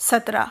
17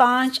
5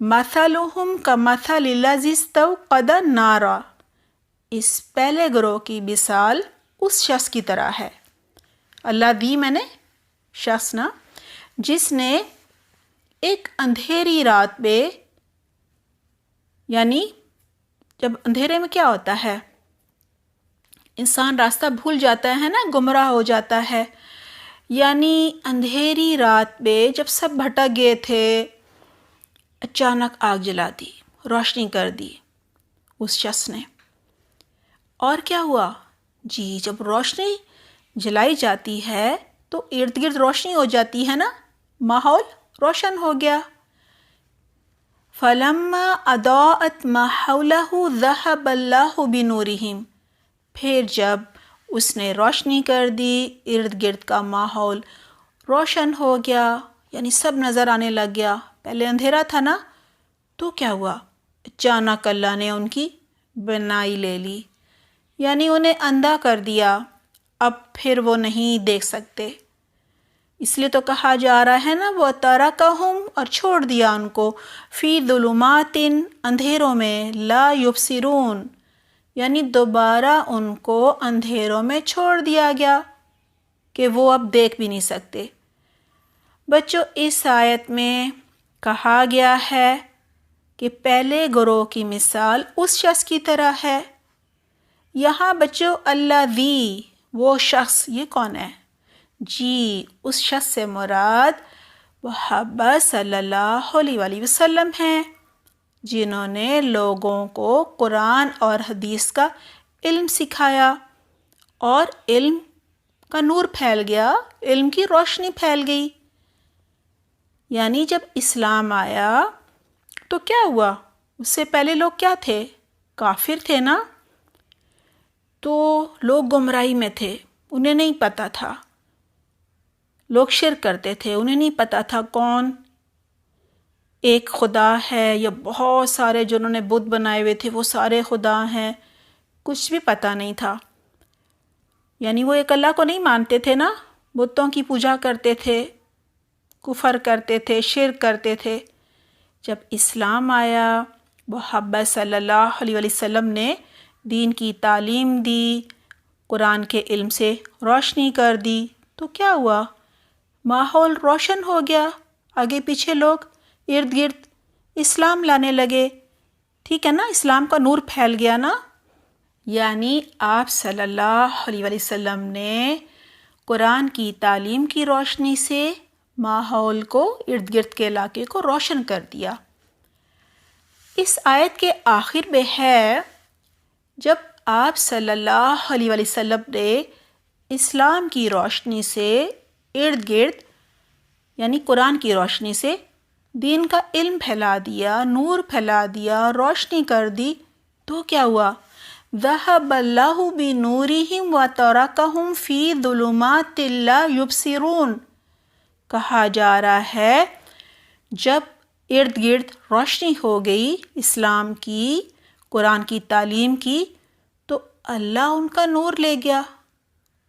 مثلہم کمثل الذی استوقد نارا، اس پہلے گروہ کی مثال اس شخص کی طرح ہے، الذی میں نے شخص نا، جس نے ایک اندھیری رات میں، یعنی جب اندھیرے میں کیا ہوتا ہے، انسان راستہ بھول جاتا ہے نا، گمراہ ہو جاتا ہے، یعنی اندھیری رات میں جب سب بھٹک گئے تھے، اچانک آگ جلا دی، روشنی کر دی اس شخص نے۔ اور کیا ہوا؟ جی جب روشنی جلائی جاتی ہے تو ارد گرد روشنی ہو جاتی ہے نا، ماحول روشن ہو گیا۔ فَلَمَّا أَضَاءَتْ مَا حَوْلَهُ ذَهَبَ اللَّهُ بِنُورِهِمْ، پھر جب اس نے روشنی کر دی، ارد گرد کا ماحول روشن ہو گیا، یعنی سب نظر آنے لگ گیا۔ پہلے اندھیرا تھا نا، تو کیا ہوا؟ اچانک اللہ نے ان کی بینائی لے لی، یعنی انہیں اندھا کر دیا، اب پھر وہ نہیں دیکھ سکتے۔ اس لیے تو کہا جا رہا ہے نا، وہ ترکہم، اور چھوڑ دیا ان کو، فی ظلمات، اندھیروں میں، لا یبصرون، یعنی دوبارہ ان کو اندھیروں میں چھوڑ دیا گیا کہ وہ اب دیکھ بھی نہیں سکتے۔ بچوں، اس آیت میں کہا گیا ہے کہ پہلے گروہ کی مثال اس شخص کی طرح ہے۔ یہاں بچوں الذی، وہ شخص، یہ کون ہے؟ جی اس شخص سے مراد محمد صلی اللہ علیہ وآلہ وسلم ہیں، جنہوں نے لوگوں کو قرآن اور حدیث کا علم سکھایا، اور علم کا نور پھیل گیا، علم کی روشنی پھیل گئی۔ یعنی جب اسلام آیا تو کیا ہوا؟ اس سے پہلے لوگ کیا تھے؟ کافر تھے نا، تو لوگ گمراہی میں تھے، انہیں نہیں پتہ تھا، لوگ شرک کرتے تھے، انہیں نہیں پتہ تھا کون ایک خدا ہے، یا بہت سارے جنہوں نے بت بنائے ہوئے تھے وہ سارے خدا ہیں، کچھ بھی پتہ نہیں تھا۔ یعنی وہ ایک اللہ کو نہیں مانتے تھے نا، بتوں کی پوجا کرتے تھے، کفر کرتے تھے، شرک کرتے تھے۔ جب اسلام آیا، محمد صلی اللہ علیہ وسلم نے دین کی تعلیم دی، قرآن کے علم سے روشنی کر دی، تو کیا ہوا؟ ماحول روشن ہو گیا، آگے پیچھے لوگ ارد گرد اسلام لانے لگے، ٹھیک ہے نا، اسلام کا نور پھیل گیا نا۔ یعنی آپ صلی اللہ علیہ وسلم نے قرآن کی تعلیم کی روشنی سے ماحول کو، ارد گرد کے علاقے کو روشن کر دیا۔ اس آیت کے آخر میں ہے، جب آپ صلی اللہ علیہ وسلم نے اسلام کی روشنی سے ارد گرد، یعنی قرآن کی روشنی سے دین کا علم پھیلا دیا، نور پھیلا دیا، روشنی کر دی، تو کیا ہوا؟ ذَهَبَ اللَّهُ بِنُورِهِمْ وَتَرَكَهُمْ فِي ظُلُمَاتٍ لَا يُبْصِرُونَ، کہا جا رہا ہے جب ارد گرد روشنی ہو گئی اسلام کی، قرآن کی تعلیم کی، تو اللہ ان کا نور لے گیا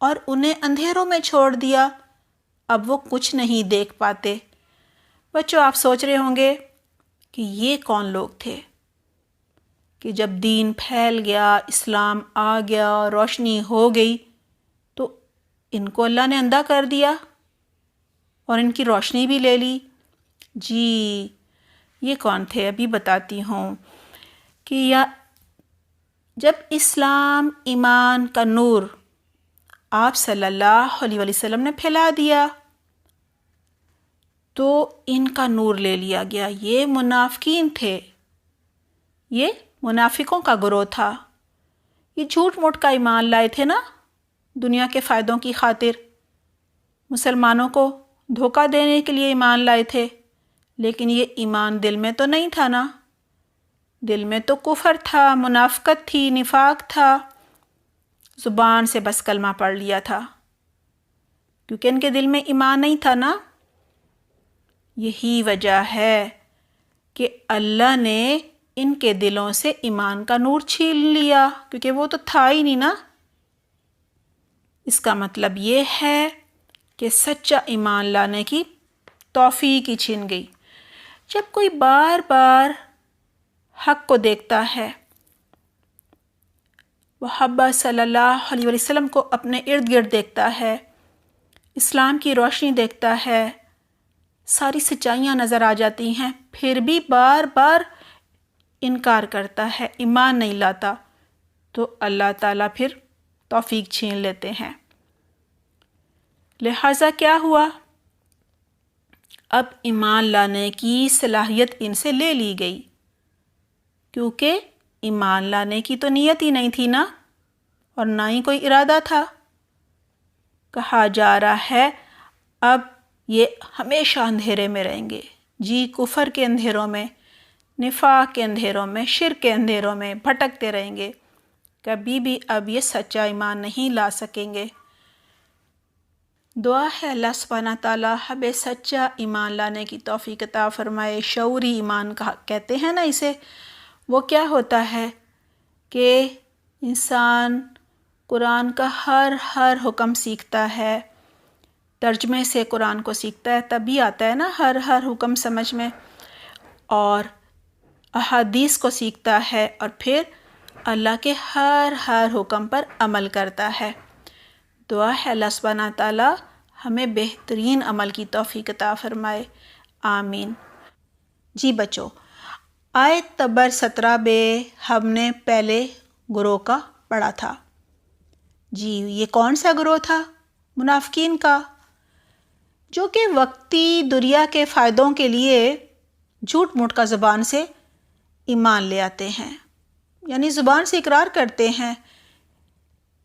اور انہیں اندھیروں میں چھوڑ دیا، اب وہ کچھ نہیں دیکھ پاتے۔ بچوں، آپ سوچ رہے ہوں گے کہ یہ کون لوگ تھے کہ جب دین پھیل گیا، اسلام آ گیا، روشنی ہو گئی، تو ان کو اللہ نے اندھا کر دیا اور ان کی روشنی بھی لے لی۔ جی یہ کون تھے؟ ابھی بتاتی ہوں کہ جب اسلام، ایمان کا نور آپ صلی اللہ علیہ وسلم نے پھیلا دیا تو ان کا نور لے لیا گیا۔ یہ منافقین تھے، یہ منافقوں کا گروہ تھا، یہ جھوٹ موٹ کا ایمان لائے تھے نا، دنیا کے فائدوں کی خاطر مسلمانوں کو دھوکہ دینے کے لیے ایمان لائے تھے، لیکن یہ ایمان دل میں تو نہیں تھا نا، دل میں تو کفر تھا، منافقت تھی، نفاق تھا، زبان سے بس کلمہ پڑھ لیا تھا، کیونکہ ان کے دل میں ایمان نہیں تھا نا۔ یہی وجہ ہے کہ اللہ نے ان کے دلوں سے ایمان کا نور چھین لیا، کیونکہ وہ تو تھا ہی نہیں نا۔ اس کا مطلب یہ ہے کہ سچا ایمان لانے کی توفیق ہی چھن گئی۔ جب کوئی بار بار حق کو دیکھتا ہے، محبت صلی اللہ علیہ وسلم کو اپنے ارد گرد دیکھتا ہے، اسلام کی روشنی دیکھتا ہے، ساری سچائیاں نظر آ جاتی ہیں، پھر بھی بار بار انکار کرتا ہے، ایمان نہیں لاتا، تو اللہ تعالیٰ پھر توفیق چھین لیتے ہیں۔ لہٰذا کیا ہوا؟ اب ایمان لانے کی صلاحیت ان سے لے لی گئی، کیونکہ ایمان لانے کی تو نیت ہی نہیں تھی نا، اور نہ ہی کوئی ارادہ تھا۔ کہا جا رہا ہے اب یہ ہمیشہ اندھیرے میں رہیں گے، جی کفر کے اندھیروں میں، نفاق کے اندھیروں میں، شرک کے اندھیروں میں بھٹکتے رہیں گے، کبھی بھی اب یہ سچا ایمان نہیں لا سکیں گے۔ دعا ہے اللہ سبحانہ تعالیٰ ہمیں سچا ایمان لانے کی توفیق عطا فرمائے۔ شعوری ایمان کہتے ہیں نا اسے، وہ کیا ہوتا ہے کہ انسان قرآن کا ہر حکم سیکھتا ہے، ترجمے سے قرآن کو سیکھتا ہے، تبھی آتا ہے نا ہر حکم سمجھ میں، اور احادیث کو سیکھتا ہے، اور پھر اللہ کے ہر حکم پر عمل کرتا ہے۔ دعا ہے اللہ سبحانہ تعالیٰ ہمیں بہترین عمل کی توفیق عطا فرمائے، آمین۔ جی بچوں، آیت نمبر 17 میں ہم نے پہلے گروہ کا پڑھا تھا۔ جی یہ کون سا گروہ تھا؟ منافقین کا، جو کہ وقتی دنیا کے فائدوں کے لیے جھوٹ موٹ کا زبان سے ایمان لے آتے ہیں، یعنی زبان سے اقرار کرتے ہیں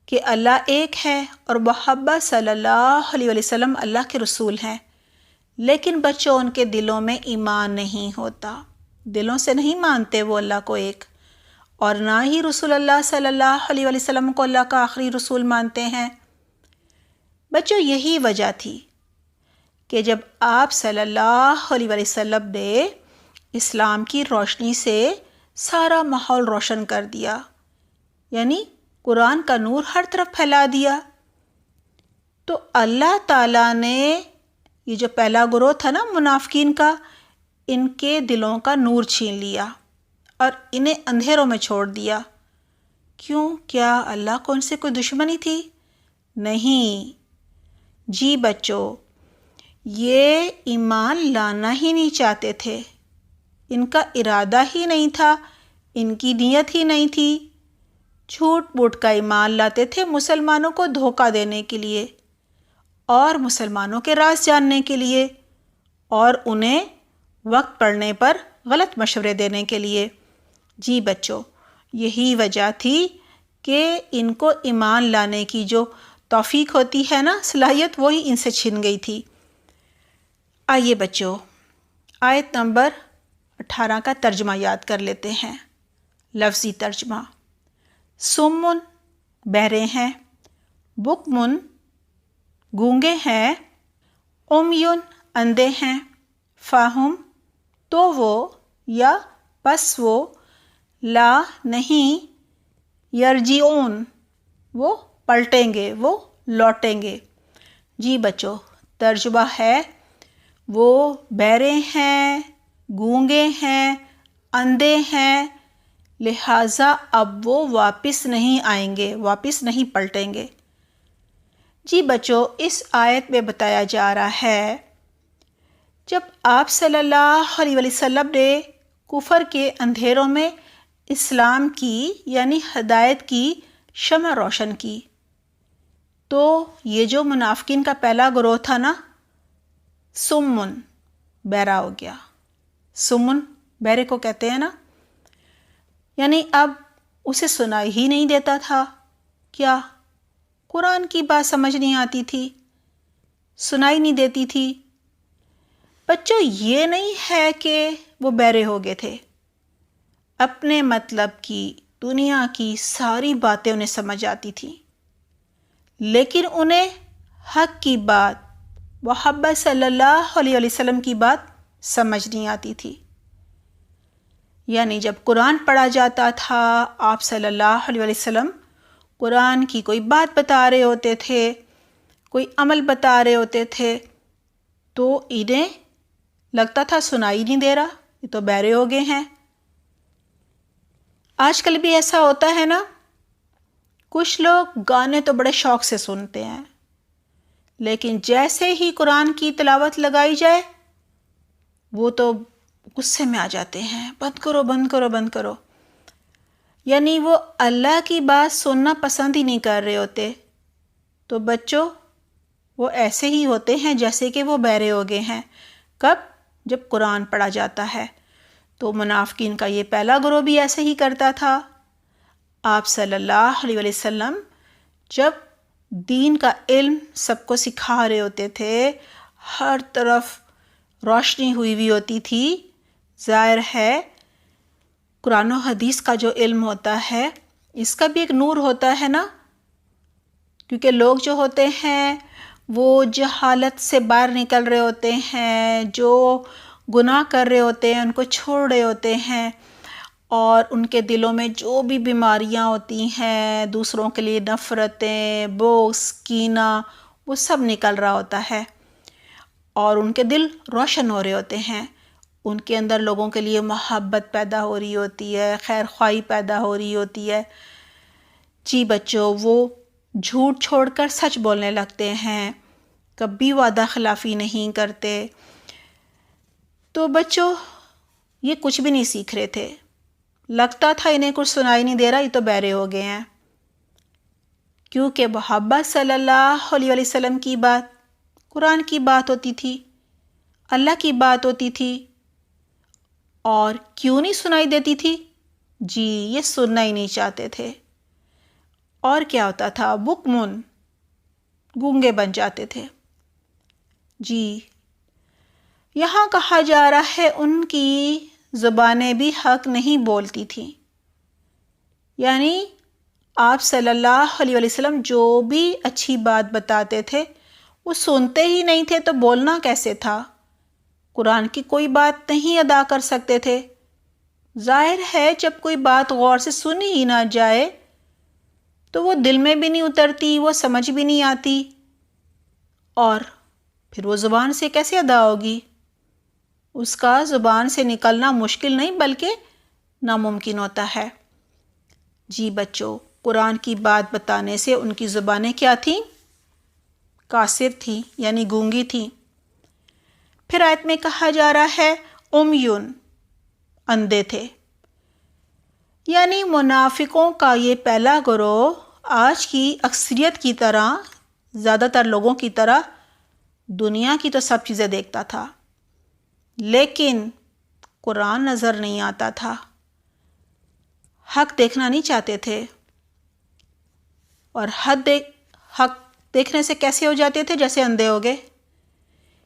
کہ اللہ ایک ہے اور محمد صلی اللہ علیہ وسلم اللہ کے رسول ہیں، لیکن بچوں ان کے دلوں میں ایمان نہیں ہوتا، دلوں سے نہیں مانتے وہ اللہ کو ایک، اور نہ ہی رسول اللہ صلی اللہ علیہ وسلم کو اللہ کا آخری رسول مانتے ہیں۔ بچوں یہی وجہ تھی کہ جب آپ صلی اللہ علیہ وسلم نے اسلام کی روشنی سے سارا ماحول روشن کر دیا، یعنی قرآن کا نور ہر طرف پھیلا دیا، تو اللہ تعالیٰ نے یہ جو پہلا گروہ تھا نا منافقین کا، ان کے دلوں کا نور چھین لیا اور انہیں اندھیروں میں چھوڑ دیا۔ کیوں؟ کیا اللہ کو ان سے کوئی دشمنی تھی؟ نہیں جی بچوں، یہ ایمان لانا ہی نہیں چاہتے تھے، ان کا ارادہ ہی نہیں تھا، ان کی نیت ہی نہیں تھی، جھوٹ موٹ کا ایمان لاتے تھے مسلمانوں کو دھوکہ دینے کے لیے، اور مسلمانوں کے راز جاننے کے لیے، اور انہیں وقت پڑنے پر غلط مشورے دینے کے لیے۔ جی بچوں، یہی وجہ تھی کہ ان کو ایمان لانے کی جو توفیق ہوتی ہے نا، صلاحیت، وہی ان سے چھن گئی تھی۔ آئیے بچوں آیت نمبر 18 کا ترجمہ یاد کر لیتے ہیں۔ لفظی ترجمہ: سمن بہرے ہیں، بکمن گونگے ہیں، امیون اندھے ہیں، فاہم تو وہ یا پس وہ، لا نہیں، یرجعون وہ پلٹیں گے، وہ لوٹیں گے۔ جی بچوں ترجمہ ہے وہ بہرے ہیں، گونگے ہیں، اندھے ہیں، لہٰذا اب وہ واپس نہیں آئیں گے، واپس نہیں پلٹیں گے۔ جی بچوں اس آیت میں بتایا جا رہا ہے جب آپ صلی اللہ علیہ وسلم نے کفر کے اندھیروں میں اسلام کی یعنی ہدایت کی شمع روشن کی، تو یہ جو منافقین کا پہلا گروہ تھا نا، سمن بہرا ہو گیا۔ سمن بہرے کو کہتے ہیں نا، یعنی اب اسے سنائی ہی نہیں دیتا تھا، کیا قرآن کی بات سمجھ نہیں آتی تھی، سنائی نہیں دیتی تھی۔ بچوں یہ نہیں ہے کہ وہ بہرے ہو گئے تھے، اپنے مطلب کی دنیا کی ساری باتیں انہیں سمجھ آتی تھیں، لیکن انہیں حق کی بات، محمد صلی اللہ علیہ وسلم کی بات سمجھ نہیں آتی تھی۔ یعنی جب قرآن پڑھا جاتا تھا، آپ صلی اللہ علیہ وسلم قرآن کی کوئی بات بتا رہے ہوتے تھے، کوئی عمل بتا رہے ہوتے تھے، تو انہیں لگتا تھا سنائی نہیں دے رہا، یہ تو بہرے ہو گئے ہیں۔ آج کل بھی ایسا ہوتا ہے نا، کچھ لوگ گانے تو بڑے شوق سے سنتے ہیں، لیکن جیسے ہی قرآن کی تلاوت لگائی جائے وہ تو غصے میں آ جاتے ہیں، بند کرو بند کرو بند کرو۔ یعنی وہ اللہ کی بات سننا پسند ہی نہیں کر رہے ہوتے۔ تو بچوں، وہ ایسے ہی ہوتے ہیں جیسے کہ وہ بہرے ہو گئے ہیں۔ کب؟ جب قرآن پڑھا جاتا ہے۔ تو منافقین کا یہ پہلا گروہ بھی ایسے ہی کرتا تھا۔ آپ صلی اللہ علیہ وسلم جب دین کا علم سب کو سکھا رہے ہوتے تھے، ہر طرف روشنی ہوئی ہوتی تھی۔ ظاہر ہے قرآن و حدیث کا جو علم ہوتا ہے اس کا بھی ایک نور ہوتا ہے نا، کیونکہ لوگ جو ہوتے ہیں وہ جہالت سے باہر نکل رہے ہوتے ہیں، جو گناہ کر رہے ہوتے ہیں ان کو چھوڑ رہے ہوتے ہیں، اور ان کے دلوں میں جو بھی بیماریاں ہوتی ہیں، دوسروں کے لیے نفرتیں، بغض، کینہ، وہ سب نکل رہا ہوتا ہے، اور ان کے دل روشن ہو رہے ہوتے ہیں۔ ان کے اندر لوگوں کے لیے محبت پیدا ہو رہی ہوتی ہے، خیر خواہی پیدا ہو رہی ہوتی ہے۔ جی بچوں، وہ جھوٹ چھوڑ کر سچ بولنے لگتے ہیں، کبھی وعدہ خلافی نہیں کرتے۔ تو بچوں، یہ کچھ بھی نہیں سیکھ رہے تھے، لگتا تھا انہیں کچھ سنائی نہیں دے رہا، یہ تو بہرے ہو گئے ہیں، کیونکہ محبت صلی اللہ علیہ وسلم کی بات قرآن کی بات ہوتی تھی، اللہ کی بات ہوتی تھی، اور کیوں نہیں سنائی دیتی تھی؟ جی، یہ سننا ہی نہیں چاہتے تھے۔ اور کیا ہوتا تھا؟ بکمن، گونگے بن جاتے تھے۔ جی، یہاں کہا جا رہا ہے ان کی زبانیں بھی حق نہیں بولتی تھیں، یعنی آپ صلی اللہ علیہ وسلم جو بھی اچھی بات بتاتے تھے وہ سنتے ہی نہیں تھے، تو بولنا کیسے تھا؟ قرآن کی کوئی بات نہیں ادا کر سکتے تھے۔ ظاہر ہے جب کوئی بات غور سے سنی ہی نہ جائے تو وہ دل میں بھی نہیں اترتی، وہ سمجھ بھی نہیں آتی، اور پھر وہ زبان سے کیسے ادا ہوگی؟ اس کا زبان سے نکلنا مشکل نہیں بلکہ ناممکن ہوتا ہے۔ جی بچوں، قرآن کی بات بتانے سے ان کی زبانیں کیا تھیں؟ قاصر تھیں، یعنی گونگی تھیں۔ پھر آیت میں کہا جا رہا ہے امیون، اندھے تھے، یعنی منافقوں کا یہ پہلا گروہ آج کی اکثریت کی طرح، زیادہ تر لوگوں کی طرح دنیا کی تو سب چیزیں دیکھتا تھا، لیکن قرآن نظر نہیں آتا تھا، حق دیکھنا نہیں چاہتے تھے، اور حق دیکھنے سے کیسے ہو جاتے تھے؟ جیسے اندھے ہو گئے،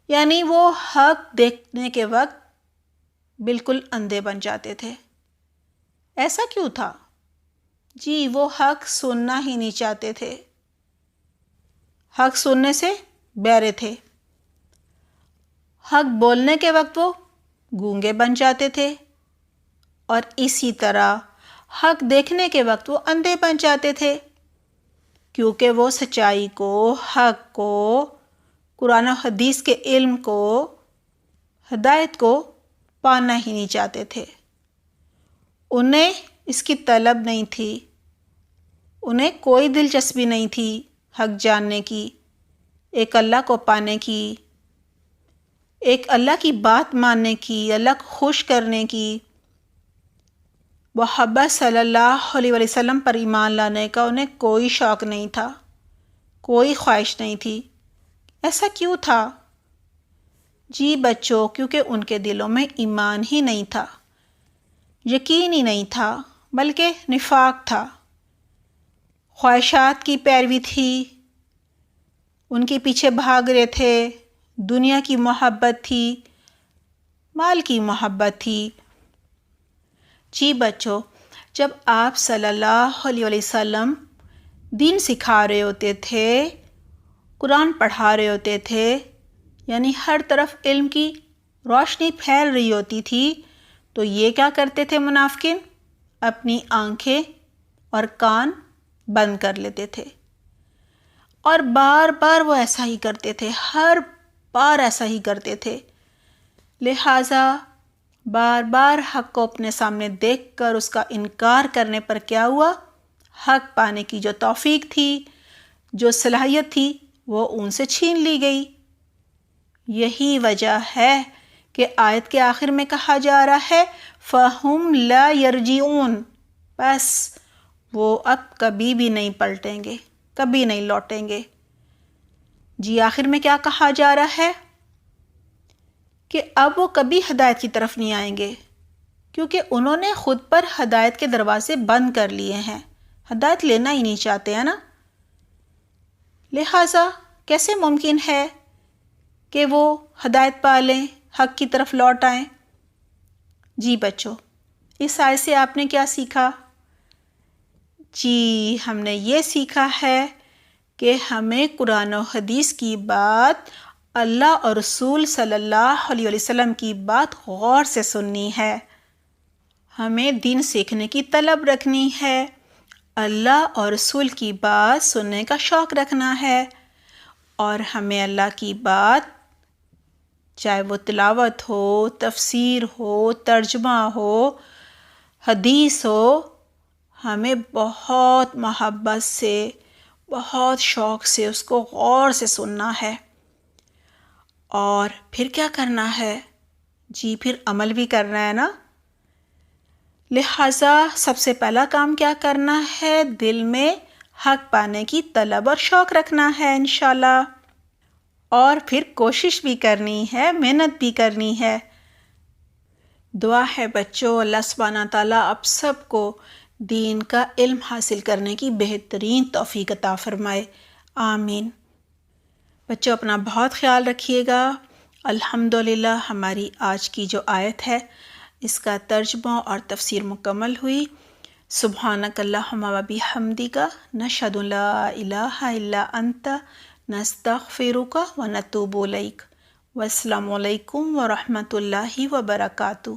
یعنی وہ حق دیکھنے کے وقت بالکل اندھے بن جاتے تھے۔ ایسا کیوں تھا؟ جی، وہ حق سننا ہی نہیں چاہتے تھے، حق سننے سے بہرے تھے، حق بولنے کے وقت وہ گونگے بن جاتے تھے، اور اسی طرح حق دیکھنے کے وقت وہ اندھے بن جاتے تھے، کیونکہ وہ سچائی کو، حق کو، قرآن و حدیث کے علم کو، ہدایت کو پانا ہی نہیں چاہتے تھے۔ انہیں اس کی طلب نہیں تھی، انہیں کوئی دلچسپی نہیں تھی حق جاننے کی، ایک اللہ کو پانے کی، ایک اللہ کی بات ماننے کی، اللہ کو خوش کرنے کی، محبت صلی اللہ علیہ وسلم پر ایمان لانے کا انہیں کوئی شوق نہیں تھا، کوئی خواہش نہیں تھی۔ ایسا کیوں تھا؟ جی بچوں، کیونکہ ان کے دلوں میں ایمان ہی نہیں تھا، یقین ہی نہیں تھا، بلکہ نفاق تھا، خواہشات کی پیروی تھی، ان کے پیچھے بھاگ رہے تھے، دنیا کی محبت تھی، مال کی محبت تھی۔ جی بچوں، جب آپ صلی اللہ علیہ وسلم دین سکھا رہے ہوتے تھے، قرآن پڑھا رہے ہوتے تھے، یعنی ہر طرف علم کی روشنی پھیل رہی ہوتی تھی، تو یہ کیا کرتے تھے منافقین؟ اپنی آنکھیں اور کان بند کر لیتے تھے، اور بار بار وہ ایسا ہی کرتے تھے، ہر بار ایسا ہی کرتے تھے۔ لہٰذا بار بار حق کو اپنے سامنے دیکھ کر اس کا انکار کرنے پر کیا ہوا؟ حق پانے کی جو توفیق تھی، جو صلاحیت تھی، وہ ان سے چھین لی گئی۔ یہی وجہ ہے کہ آیت کے آخر میں کہا جا رہا ہے فَهُمْ لَا يَرْجِعُونَ، بس وہ اب کبھی بھی نہیں پلٹیں گے، کبھی نہیں لوٹیں گے۔ جی آخر میں کیا کہا جا رہا ہے کہ اب وہ کبھی ہدایت کی طرف نہیں آئیں گے، کیونکہ انہوں نے خود پر ہدایت کے دروازے بند کر لیے ہیں، ہدایت لینا ہی نہیں چاہتے ہیں نا۔ لہٰذا کیسے ممکن ہے کہ وہ ہدایت پا لیں، حق کی طرف لوٹ آئیں؟ جی بچوں، اس آیت سے آپ نے کیا سیکھا؟ جی ہم نے یہ سیکھا ہے کہ ہمیں قرآن و حدیث کی بات، اللہ اور رسول صلی اللہ علیہ وسلم کی بات غور سے سننی ہے، ہمیں دین سیکھنے کی طلب رکھنی ہے، اللہ اور رسول کی بات سننے کا شوق رکھنا ہے، اور ہمیں اللہ کی بات، چاہے وہ تلاوت ہو، تفسیر ہو، ترجمہ ہو، حدیث ہو، ہمیں بہت محبت سے، بہت شوق سے اس کو غور سے سننا ہے۔ اور پھر کیا کرنا ہے؟ جی پھر عمل بھی کرنا ہے نا۔ لہٰذا سب سے پہلا کام کیا کرنا ہے؟ دل میں حق پانے کی طلب اور شوق رکھنا ہے انشاءاللہ، اور پھر کوشش بھی کرنی ہے، محنت بھی کرنی ہے۔ دعا ہے بچوں اللہ سبحانہ تعالیٰ آپ سب کو دین کا علم حاصل کرنے کی بہترین توفیق عطا فرمائے، آمین۔ بچوں اپنا بہت خیال رکھیے گا۔ الحمدللہ ہماری آج کی جو آیت ہے اس کا ترجمہ اور تفسیر مکمل ہوئی۔ سبحانک اللہم و بحمدک، نشہد ان لا الہ الا انت، نستغفرک و نتوب الیک۔ والسلام علیکم ورحمۃ اللہ وبرکاتہ۔